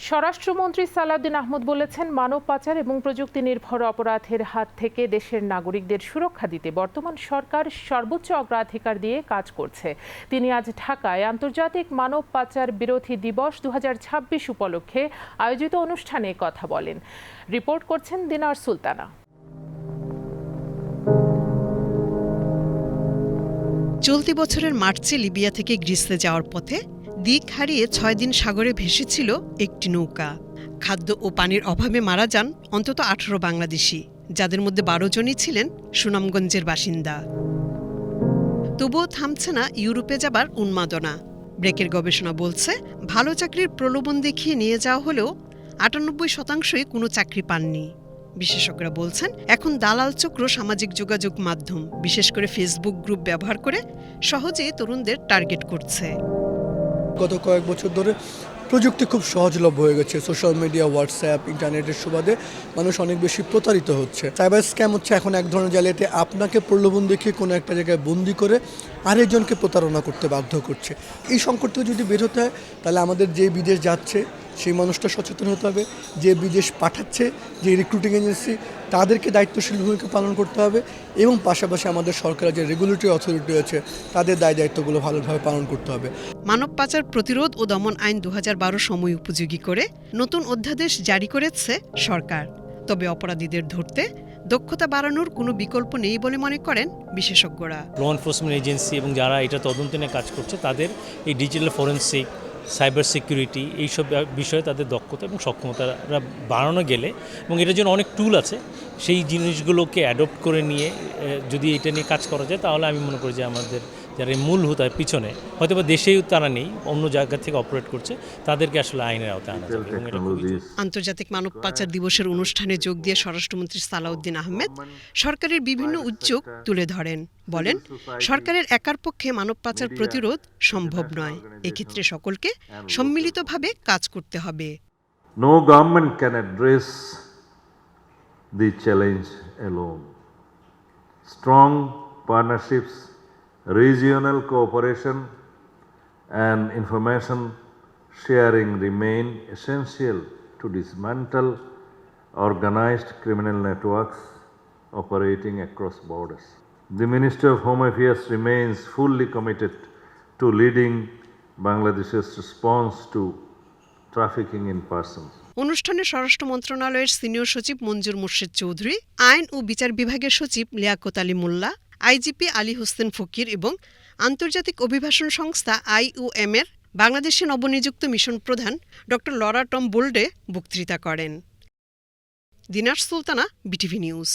স্বরাষ্ট্রমন্ত্রী সালাউদ্দিন আহমেদ বলেছেন, মানব পাচার এবং প্রযুক্তি নির্ভর অপরাধের হাত থেকে দেশের নাগরিকদের সুরক্ষা দিতে বর্তমান সরকার সর্বোচ্চ অগ্রাধিকার দিয়ে কাজ করছে। তিনি আজ ঢাকায় আন্তর্জাতিক মানব পাচার বিরোধী দিবস 2026 উপলক্ষে আয়োজিত অনুষ্ঠানে কথা বলেন। রিপোর্ট করছেন দিনার সুলতানা। চলতি বছরের মার্চে লিবিয়া থেকে গ্রিসে যাওয়ার পথে দিক হারিয়ে 6 দিন সাগরে ভেসেছিল একটি নৌকা। খাদ্য ও পানির অভাবে মারা যান অন্তত 18 বাংলাদেশি, যাদের মধ্যে 12 জনই ছিলেন সুনামগঞ্জের বাসিন্দা। তবুও থামছে না ইউরোপে যাবার উন্মাদনা। ব্রেকের গবেষণা বলছে, ভালো চাকরির প্রলোভন দেখিয়ে নিয়ে যাওয়া হলেও 98% কোনো চাকরি পাননি। বিশেষজ্ঞরা বলছেন, এখন দালাল চক্র সামাজিক যোগাযোগ মাধ্যম, বিশেষ করে ফেসবুক গ্রুপ ব্যবহার করে সহজেই তরুণদের টার্গেট করছে। গত কয়েক বছর ধরে প্রযুক্তি খুব সহজলভ্য হয়ে গেছে। সোশ্যাল মিডিয়া, হোয়াটসঅ্যাপ, ইন্টারনেটের সুবাদে মানুষ অনেক বেশি প্রতারিত হচ্ছে। সাইবার স্ক্যাম হচ্ছে এখন এক ধরনের জালিয়াতি। আপনাকে প্রলোভন দেখিয়ে কোনো একটা জায়গায় বন্দি করে আরেকজনকে প্রতারণা করতে বাধ্য করছে। এই সংকট থেকে যদি বের হতে হয়, তাহলে আমাদের যে বিদেশ যাচ্ছে সেই মানুষটা সচেতন হতে হবে, যে বিদেশ পাঠাচ্ছে যে রিক্রুটিং এজেন্সি তাদেরকে দায়িত্বশীল ভূমিকা পালন করতে হবে, এবং পাশাপাশি আমাদের সরকারের যে রেগুলেটরি অথরিটি আছে তাদের দায়িত্বগুলো ভালোভাবে পালন করতে হবে। মানব পাচার প্রতিরোধ ও দমন আইন 2012 সময় উপযোগী করে নতুন অধ্যাদেশ জারি করেছে সরকার। তবে অপরাধীদের ধরতে দক্ষতা বাড়ানোর কোনো বিকল্প নেই বলে মনে করেন বিশেষজ্ঞরা। ল এনফোর্সমেন্ট এজেন্সি এবং যারা এটা তদন্ত নিয়ে কাজ করছে তাদের এই ডিজিটাল ফরেনসিক, সাইবার সিকিউরিটি এইসব বিষয়ে তাদের দক্ষতা এবং সক্ষমতা বাড়ানো গেলে, এবং এটার জন্য অনেক টুল আছে, সেই জিনিসগুলোকে অ্যাডপ্ট করে নিয়ে যদি এটা নিয়ে কাজ করা যায়, তাহলে আমি মনে করি যে আমাদের যারা মূল হোতার পিছনে হয়তো বা দেশেই তারা নেই, অন্য জায়গা থেকে অপারেট করছে, তাদেরকে আসলে আইনের আওতায় আনা যাবে। আন্তর্জাতিক মানব পাচার দিবসের অনুষ্ঠানে যোগ দিয়ে স্বরাষ্ট্রমন্ত্রী সালাউদ্দিন আহমেদ সরকারের বিভিন্ন উদ্যোগ তুলে ধরেন। বলেন, সরকারের একার পক্ষে মানব পাচার প্রতিরোধ সম্ভব নয়। এক্ষেত্রে সকলকে সম্মিলিতভাবে কাজ করতে হবে। No government can address the challenge alone. Strong partnerships, regional cooperation and information sharing remain essential to dismantle organized criminal networks operating across borders. The Ministry of Home Affairs remains fully committed to leading Bangladesh's response to trafficking in persons. অনুষ্ঠানে স্বরাষ্ট্র মন্ত্রণালয়ের senior সচিব মঞ্জুর মোর্শেদ চৌধুরী, আইন ও বিচার বিভাগের সচিব Liaquat Ali Molla, IGP Ali Hossain ফকির এবং আন্তর্জাতিক অভিবাসন সংস্থা IOM এর বাংলাদেশে নবনিযুক্ত মিশন প্রধান ড. লরা টম বোল্ডে বক্তৃতা করেন। দিনার সুলতানা, BTV নিউজ।